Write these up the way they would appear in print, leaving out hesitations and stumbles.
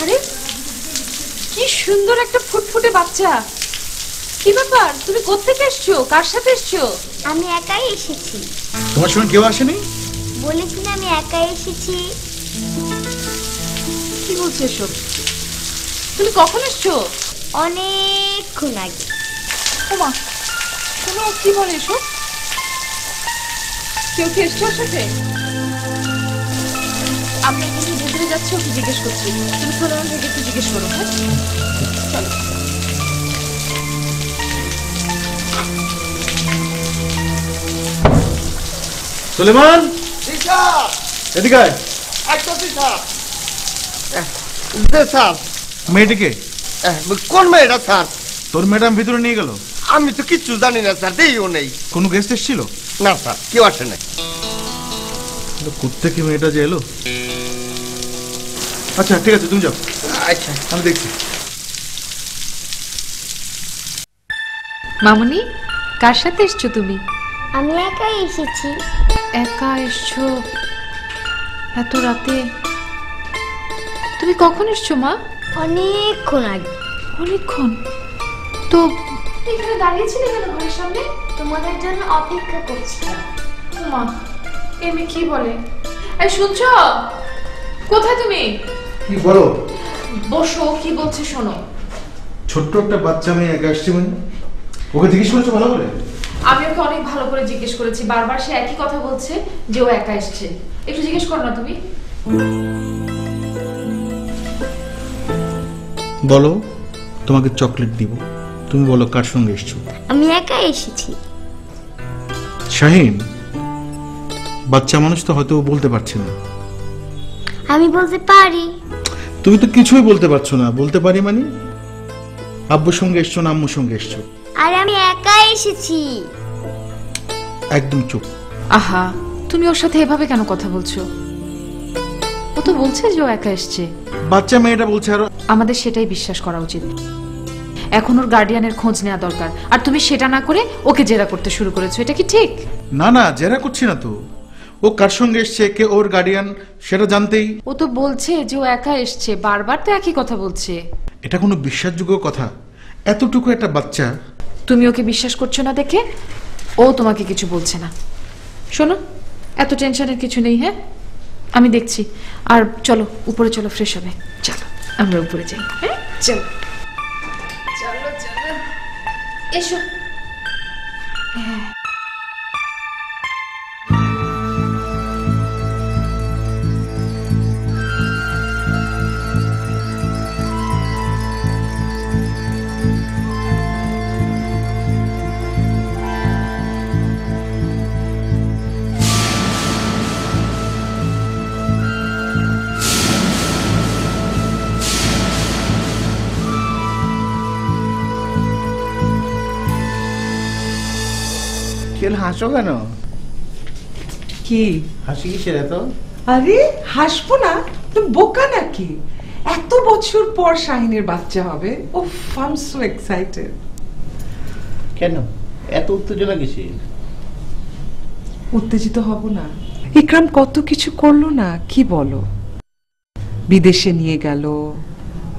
আরে কি সুন্দর একটা ফুটফুটে বাচ্চা। কি ব্যাপার, তুমি কোত্থেকে এসছো, কার সাথে এসছো? আমি একাই এসেছি। তোমার সঙ্গে কেউ আসেনি? বলেছি না আমি একাই এসেছি। কি বলছো এসব? তুমি কখন এসছো? অনেকক্ষণ আগে। ওমা, শোনো কি বলে এসব? কেউ কি এসছো ওর সাথে? আমি এখানে ভেতরে যাচ্ছি, ওকে জিজ্ঞেস করছি। তুমি সোলেমান থেকে একটু জিজ্ঞেস করো। হ্যাঁ চলো। সুলেমান, এদিকে আয়। স্যার মেয়েটিকে? কোন মেয়েটা স্যার? তোর ম্যাডাম ভিতরে নিয়ে গেল? আমি তো কিচ্ছু জানি না স্যার, দেইও নেই। কোনো গেস্ট এসেছিল? না স্যার, কেউ আসে নাই। কোত্থেকে মেয়েটা যে এলো? আচ্ছা ঠিক আছে, তুমি যাও। আচ্ছা, আমি দেখছি। মামুনি, কার সাথে এসছো তুমি? আমি একাই এসেছি। একা এসছো এত রাতে? তুমি কখন এসছো মা? অনেকক্ষণ আগে। অনেকক্ষণ? তো এখানে দাঁড়িয়েছিলে কেন ঘরের সামনে? তোমাদের জন্য অপেক্ষা করছিলাম। মা, এমনি কি বলে? এই শুনছো? কোথায় তুমি? কি বলো? বসো, কি বলছে শোনো। ছোট্ট একটা বাচ্চা মেয়ে একা আসছে মানে? ওকে জিজ্ঞেস করেছো ভালো করে? আমি ওকে অনেক ভালো করে জিজ্ঞেস করেছি, বারবার সে একই কথা বলছে যে ও একা এসছে। একটু জিজ্ঞেস করো না তুমি। বলো, তোমাকে চকলেট দিব। তুমি বলো কার সঙ্গে এসছো? আমি একাই এসেছি। শাহিন, বাচ্চা মানুষ তো হয়তো বলতে পারছে না। আমি বলতে পারি। তুমি তো কিছুই বলতে পারছো না। বলতে পারি মানে? আব্বুর সঙ্গে এসছো না আম্মুর সঙ্গে এসছো? আর আমি একাই এসেছি। একদম চুপ। আহা, তুমি ওর সাথে এভাবে কেন কথা বলছো? ও তো বলছে যে ও একা এসছে। বাচ্চা মেয়েটা বলছে। আর আমাদের সেটাই বিশ্বাস করা উচিত। এখন ওর গার্ডিয়ানের খোঁজ নেওয়া দরকার, আর তুমি সেটা না করে ওকে জেরা করতে শুরু করেছো। এটা কি ঠিক? না না, জেরা করছি না তো। ও কার সঙ্গে এসছে, কে ওর গার্ডিয়ান, সেটা জানতেই। ও তো বলছে যে ও একা এসছে, বারবার তো একই কথা বলছে। এটা কোনো বিশ্বাসযোগ্য কথা? এতটুকু একটা বাচ্চা। তুমি ওকে বিশ্বাস করছো না দেখে ও তোমাকে কিছু বলছে না। শোনো, এত টেনশনের কিছু নেই। হ্যাঁ, আমি দেখছি। আর চলো উপরে চলো, ফ্রেশ হবে। চলো আমরা উপরে যাই। হ্যাঁ চলো চলো চলো, এসো। হ্যাঁ হাসো কেন? কি হাসি কিসের এত? আরে হাসবো না? তুমি বোকা নাকি? এত বছর পর শাহিনের বাচ্চা হবে। উফ, আই এম সো এক্সাইটেড। কেন এত উত্তেজনা কিসের? উত্তেজিত হব না? ইকরাম কত কিছু করলো না, কি বলো? বিদেশে নিয়ে গেল,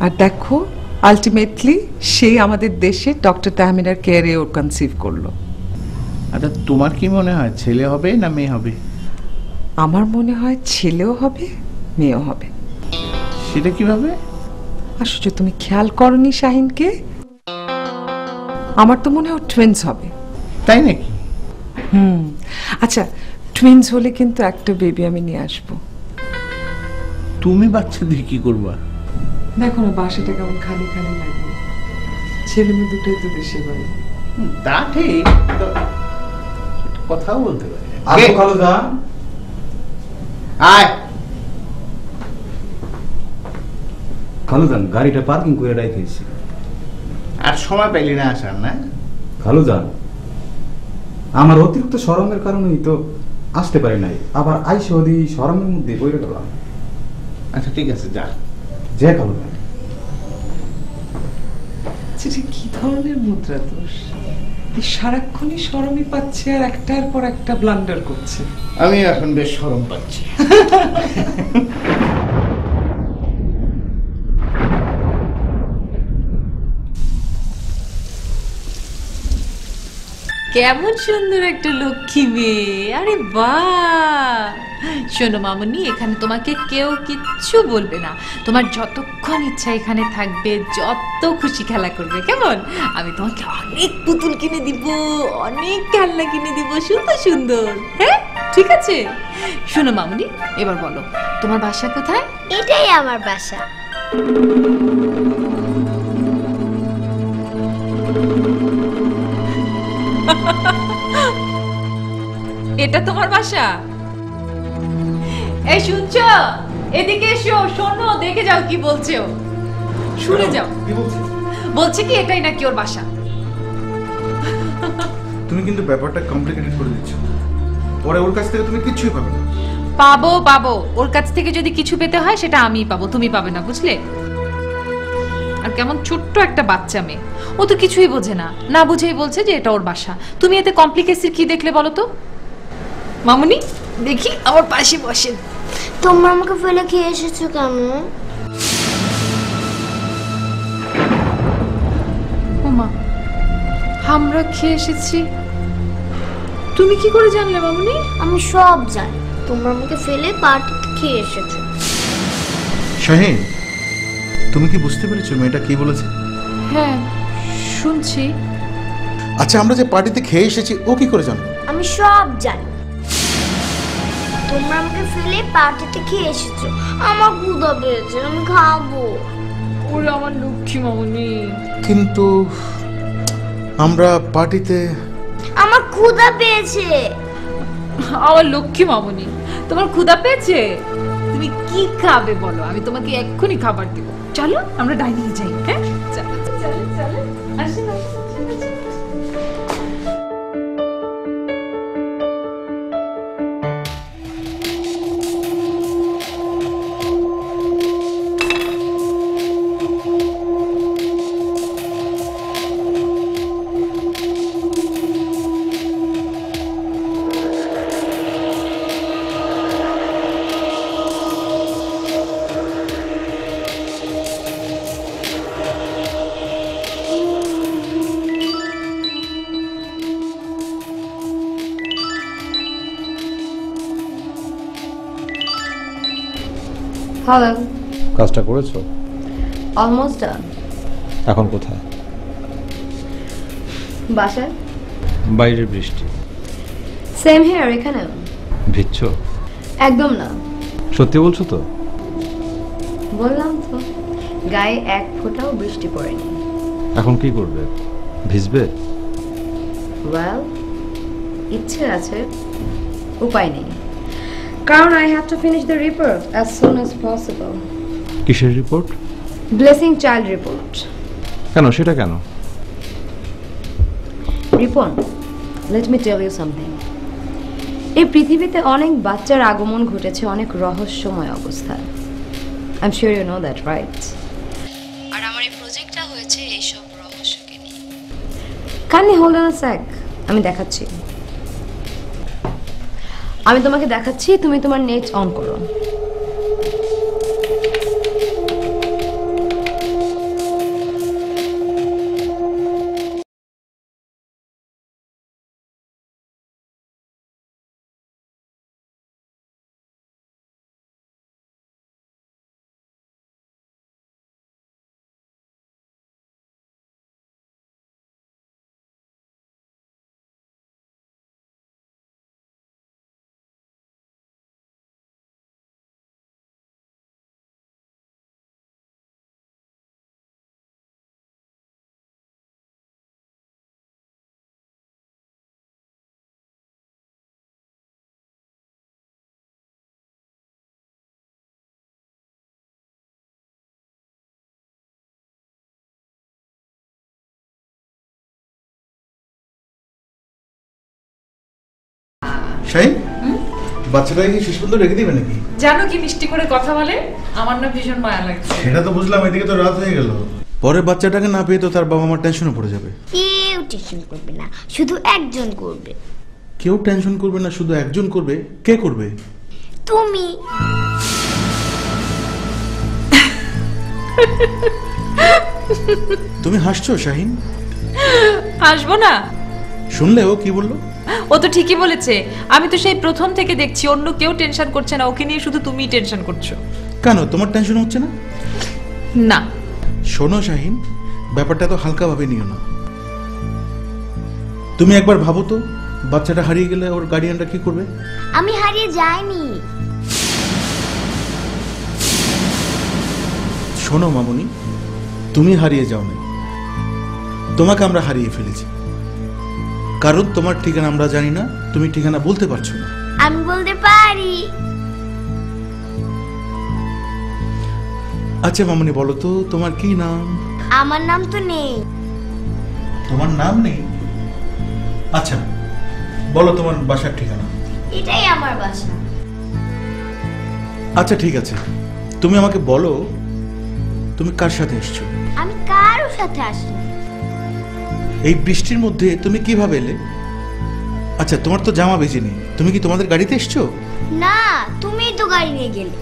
আর দেখো আলটিমেটলি সে আমাদের দেশে ডক্টর তাহমিনার কেয়ারে ও কনসিভ করলো। আচ্ছা, তোমার কি মনে হয় ছেলে হবে না মেয়ে হবে? আমার মনে হয় ছেলেও হবে মেয়েও হবে। সেটা কিভাবে? আসলে তুমি খেয়াল করনি শাহিনকে? আমার তো মনে হয় টুইন্স হবে। তাই নাকি? আচ্ছা, টুইন্স হলে কিন্তু একটা বেবি আমি নিয়ে আসবো। তুমি বাচ্চা দিয়ে কি করবা? দেখো না বাসাটা কেমন খালি খালি লাগবে। ছেলে মেয়ে দুটোই তো দেশে বাড়ি। তা ঠিক, কথাও বলতে পারি। আয় খালুজান, গাড়িটা পার্কিং করে রাখেছি। আর সময় পাইলি না আসার? না খালুজান, আমার অতিরিক্ত শরমের কারণেই তো আসতে পারি নাই। আবার আইসে ওদি শরমের মধ্যে বইরে গেলাম। আচ্ছা ঠিক আছে, যা। যে খালুজান, সেটা কি ধরনের মুদ্রা দোষ? এই সারাক্ষণই শরমই পাচ্ছে আর একটার পর একটা ব্লান্ডার করছে। আমি এখন বেশ শরম পাচ্ছি। কেমন সুন্দর একটা লক্ষ্মী মেয়ে, আরে বাহ। শোনো মামুনি, এখানে তোমাকে কেউ কিচ্ছু বলবে না, তোমার যতক্ষণ ইচ্ছা এখানে থাকবে, যত খুশি খেলা করবে, কেমন? আমি তোমাকে অনেক পুতুল কিনে দিব, অনেক খেলনা কিনে দিব, সুন্দর সুন্দর। হ্যাঁ ঠিক আছে। শোনো মামুনি, এবার বলো তোমার বাসা কোথায়? এটাই আমার বাসা। এটা তোমার বাসা? এই শুনছো, এদিকে এসো, শোনো, দেখে যাও কি বলছে ও, শুনে যাও। কি বলছিস? বলছে কি এটাই নাকি ওর বাসা। তুমি কিন্তু ব্যাপারটা কমপ্লিকেটেড করে দিচ্ছ, পরে ওর কাছ থেকে তুমি কিচ্ছুই পাবে না। পাবো পাবো, ওর কাছ থেকে যদি কিছু পেতে হয় সেটা আমিই পাবো, তুমি পাবে না, বুঝলে? আর কেমন ছোট্ট একটা বাচ্চা মেয়ে, ও তো কিছুই বোঝে না, না বুঝেই বলছে যে এটা ওর বাসা। তুমি এতে কমপ্লিকেসির কি দেখলে বলো তো? মামুনি দেখি আমার পাশে বসেন। তোমরা আমাকে ফেলে খেয়ে এসেছো কেন? ওমা, আমরা খেয়ে এসেছি, তুমি কি করে জানলে মামুনি? আমি সব জানি, তোমরা আমাকে ফেলে পার্টিতে খেয়ে এসেছো। শাহিন, তুমি কি বুঝতে পেরেছো মেয়েটা কি বলেছে? হ্যাঁ শুনছি। আচ্ছা, আমরা যে পার্টিতে খেয়ে এসেছি ও কি করে জানলো? আমি সব জানি, তোমরা আমাকে ফেলে পার্টিতে খেয়ে এসেছো। আমার ক্ষুধা পেয়েছে, আমি খাবো। ওরে আমার লক্ষ্মী মামুনি। কিন্তু আমরা পার্টিতে, আমার ক্ষুধা পেয়েছে। আমার লক্ষ্মী মামুনি, তোমার ক্ষুধা পেয়েছে? তুমি কি খাবে বলো, আমি তোমাকে এক্ষুনি খাবার দেবো। চলো আমরা ডাইনিং এ যাই। হ্যাঁ চলো চলো চলো, আসেন আসেন, আসেন, আসেন। হ্যালো, কাজটা করেছো? Almost done. এখন কোথায়? বাসায়। বাইরে বৃষ্টি। সেম হেয়ার, এখানেও। ভিজছ? একদম না। সত্যি বলছো তো? বললাম তো, গায়ে এক ফোঁটাও বৃষ্টি পড়েনি। এখন কি করবে? ভিজবে? ওয়েল, ইচ্ছে আছে, উপায় নেই, কারণ I have to finish the report as soon as possible. কিসের রিপোর্ট? Blessing child report. কেন, সেটা কেন? Ripon, let me tell you something. এই পৃথিবীতে অনেক বাচ্চার আগমন ঘটেছে অনেক রহস্যময় অবস্থায়। I am sure you know that, right? আর আমার এই প্রজেক্টটা হয়েছে এইসব রহস্যকে নিয়ে। Kindly hold on a sec, আমি দেখাচ্ছি। আমি তোমাকে দেখাচ্ছি, তুমি তোমার নেট অন করো। শাহিন, বাচ্চাটাকে কি শেষ পর্যন্ত রেখে দিবে নাকি? জানো কি মিষ্টি করে কথা বলে, আমার না ভীষণ মায়া লাগছে। সেটা তো বুঝলাম, এদিকে তো রাত হয়ে গেল। পরে বাচ্চাটাকে না পেয়ে তো তার বাবা মা টেনশনে পড়ে যাবে। কেউ টেনশন করবে না, শুধু একজন করবে। কেউ টেনশন করবে না, শুধু একজন করবে। কে করবে? তুমি। তুমি হাসছো শাহিন? আসবো না, শুনলে ও কি বললো? ও তো ঠিকই বলেছে, আমি তো সেই প্রথম থেকে দেখছি অন্য কেউ টেনশন করছে না, ওকে নিয়ে শুধু তুমিই টেনশন করছো। কেন, তোমার টেনশন হচ্ছে না? না শোনো শাহিন, ব্যাপারটা তো হালকাভাবে নিও না। তুমি একবার ভাবো তো, বাচ্চাটা হারিয়ে গেলে ওর গার্ডিয়ানরা কি করবে? আমি হারিয়ে যাইনি। শোনো মামুনি, তুমি হারিয়ে যাও না, তোমাকে আমরা হারিয়ে ফেলেছি। কারণ তোমার ঠিকানা আমরা জানি না, তুমি ঠিকানা বলতে পারছো না। আমি বলতে পারি। আচ্ছা মামুনি, বলো তো তোমার কি নাম? আমার নাম তো নেই। তোমার নাম নেই? আচ্ছা বলো তোমার বাসার ঠিকানা। এটাই আমার বাসা। আচ্ছা ঠিক আছে, তুমি আমাকে বলো তুমি কার সাথে এসছো? আমি কারোর সাথে আসি। এই বৃষ্টির মধ্যে তুমি কিভাবে এলে? আচ্ছা তোমার তো জামা ভেজেনি, তুমি কি তোমাদের গাড়িতে এসছো? না, তুমিই তো গাড়ি নিয়ে গেলে।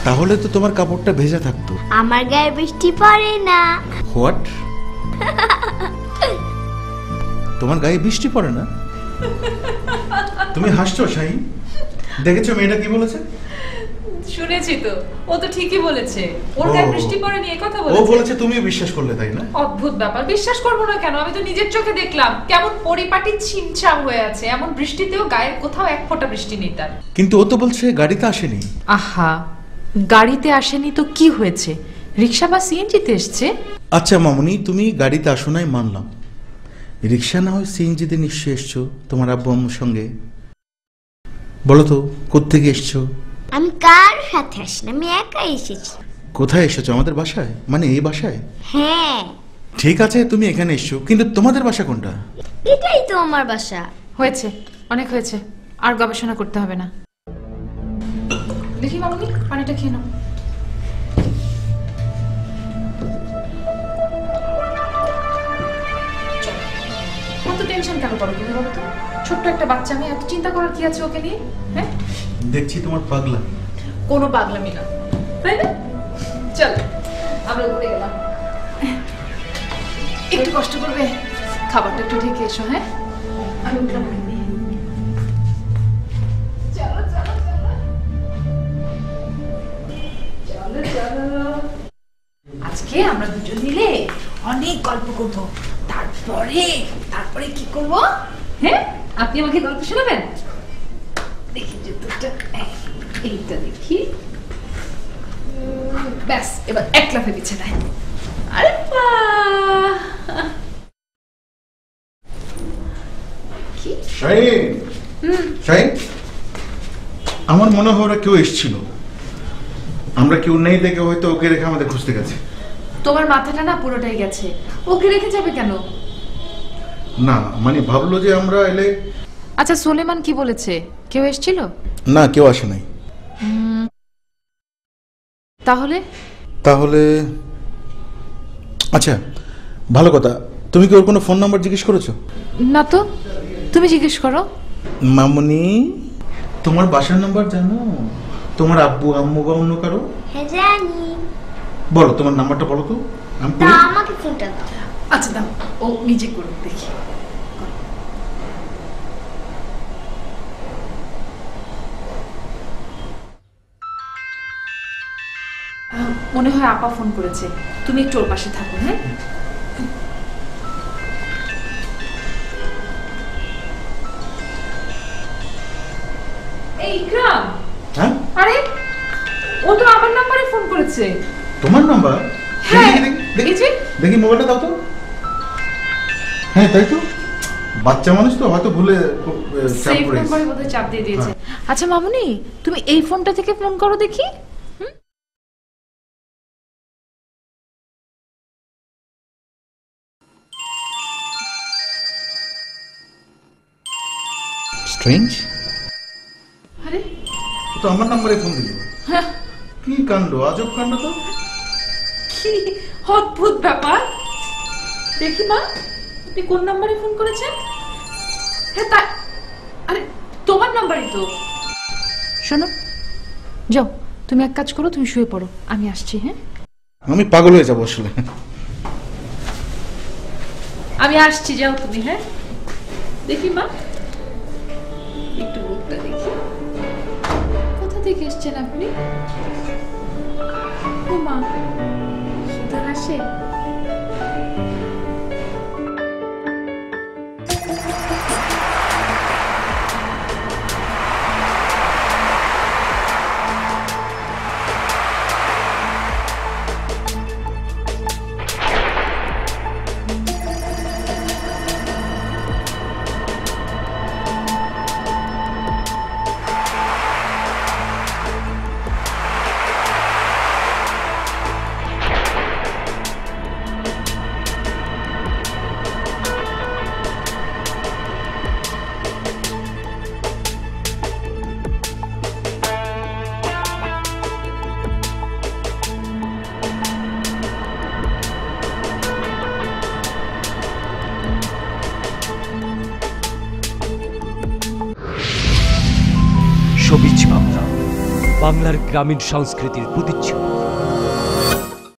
তাহলে তো তোমার কাপড়টা ভেজা থাকতো। আমার গায়ে বৃষ্টি পড়ে না। হোয়াট? তোমার গায়ে বৃষ্টি পড়ে না? তুমি হাসছো শাহিন? দেখেছো মেয়েটা কি বলেছে? শুনেছি তো, ও তো ঠিকই বলেছে, ওর ও। গায়ে বৃষ্টি পড়েনি এই কথা ও বলেছে। বলেছে, তুমি বিশ্বাস করলে তাই না? অদ্ভুত ব্যাপার, বিশ্বাস করবো না কেন? আমি তো নিজের চোখে দেখলাম কেমন পরিপাটি ছিমছাম হয়ে আছে, এমন বৃষ্টিতেও গায়ের কোথাও এক ফোঁটা বৃষ্টি নেই তার। কিন্তু ও তো বলছে গাড়িতে আসেনি। আহা, গাড়িতে আসেনি তো কি হয়েছে, রিক্সা বা সিএনজিতে এসছে। আচ্ছা মামুনি, তুমি গাড়িতে আসো নাই মানলাম, রিক্সা না হয় সিএনজিতে নিশ্চয়ই এসছো তোমার আব্বু আম্মুর সঙ্গে। বলো তো কোত্থেকে এসছো? আমি কার সাথে আসি না, আমি একাই এসেছি। কোথায় এসেছো? আমাদের বাসায়? মানে এই বাসায়? হ্যাঁ, ঠিক আছে তুমি এখানে এসছো, কিন্তু তোমাদের বাসা কোনটা? এটাই তো আমার বাসা। হয়েছে, অনেক হয়েছে, আর গবেষণা করতে হবে না। দেখি মামুনি, পানিটা খেয়ে নাও। কত টেনশন কেন করো তুমি বলো তো? ছোট্ট একটা বাচ্চা, মেয়ে, এত চিন্তা করার কি আছে ওকে নিয়ে? হ্যাঁ, দেখছি তোমার পাগলা। কোনো পাগলামি না, তাই না? চল আমরা ঘুরে গেলাম। একটু কষ্ট করবে, খাবারটা একটু ঢেকে এসো। হ্যাঁ, আমি উঠলাম। চলো চলো চলো চলো চলো, আজকে আমরা দুজন মিলে অনেক গল্প করব। তারপরে কি করব? হ্যাঁ, আপনি আমাকে গল্প শোনাবেন? দেখি জুতোটা, এইটা দেখি। ব্যাস, এবার এক লাফে বিছানায়। আরে বাহ! কি? শাহিন, শাহিন, আমার মনে হয় ওরা কেউ এসেছিল, আমরা কেউ নেই দেখে হয়তো ওকে রেখে আমাদের খুঁজতে গেছে। তোমার মাথাটা না পুরোটাই গেছে, ওকে রেখে যাবে কেন? না মানে ভাবলো যে আমরা এলে। আচ্ছা সুলেমান কি বলেছে, কেউ এসেছিল? না, কেউ আসে নাই। তাহলে তাহলে আচ্ছা ভালো কথা, তুমি কি ওর কোনো ফোন নাম্বার জিজ্ঞেস করেছো? না তো, তুমি জিজ্ঞেস করো। মামুনি, তোমার বাসার নাম্বার জানো? তোমার আব্বু আম্মু বা অন্য কারো? হ্যাঁ জানি। বলো তোমার নাম্বারটা বলো তো, আমি তা করি। আমাকে ফোনটা দাও। আচ্ছা দাও, ও নিজে করুক দেখি। মনে হয় আপা ফোন করেছে, তুমি একটু ওর পাশে থাকো। হ্যাঁ, এই ইকরাম। হ্যাঁ, আরে ও তো আমার নাম্বারে ফোন করেছে। তোমার নাম্বার? হ্যাঁ, দেখি এই যে। দেখি মোবাইলটা দাও তো। হ্যাঁ তাই তো, বাচ্চা মানুষ তো হয়তো ভুলে চাপ সেভ পড়ে গেছে। নাম্বারে বোধহয় চাপ দিয়ে দিয়েছে। আচ্ছা মামুনি, তুমি এই ফোনটা থেকে ফোন করো দেখি। স্ট্রেঞ্জ, আরে তো আমার নাম্বারে ফোন দিল। কি কাণ্ড, আজব কাণ্ড তো। কি অদ্ভুত ব্যাপার। দেখি মা, আপনি কোন নাম্বারে ফোন করেছেন? হ্যাঁ তা, আরে তোমার নাম্বারই তো। শোনো, যাও তুমি এক কাজ করো, তুমি শুয়ে পড়ো, আমি আসছি। হ্যাঁ, আমি পাগল হয়ে যাবো আসলে। আমি আসছি, যাও তুমি। হ্যাঁ দেখি মা, একটু মুখটা দেখি। কোথা থেকে এসছেন আপনি? ও মা, সুধা আসে? সবিজ বাংলা, বাংলার গ্রামীণ সংস্কৃতির প্রতিচ্ছবি।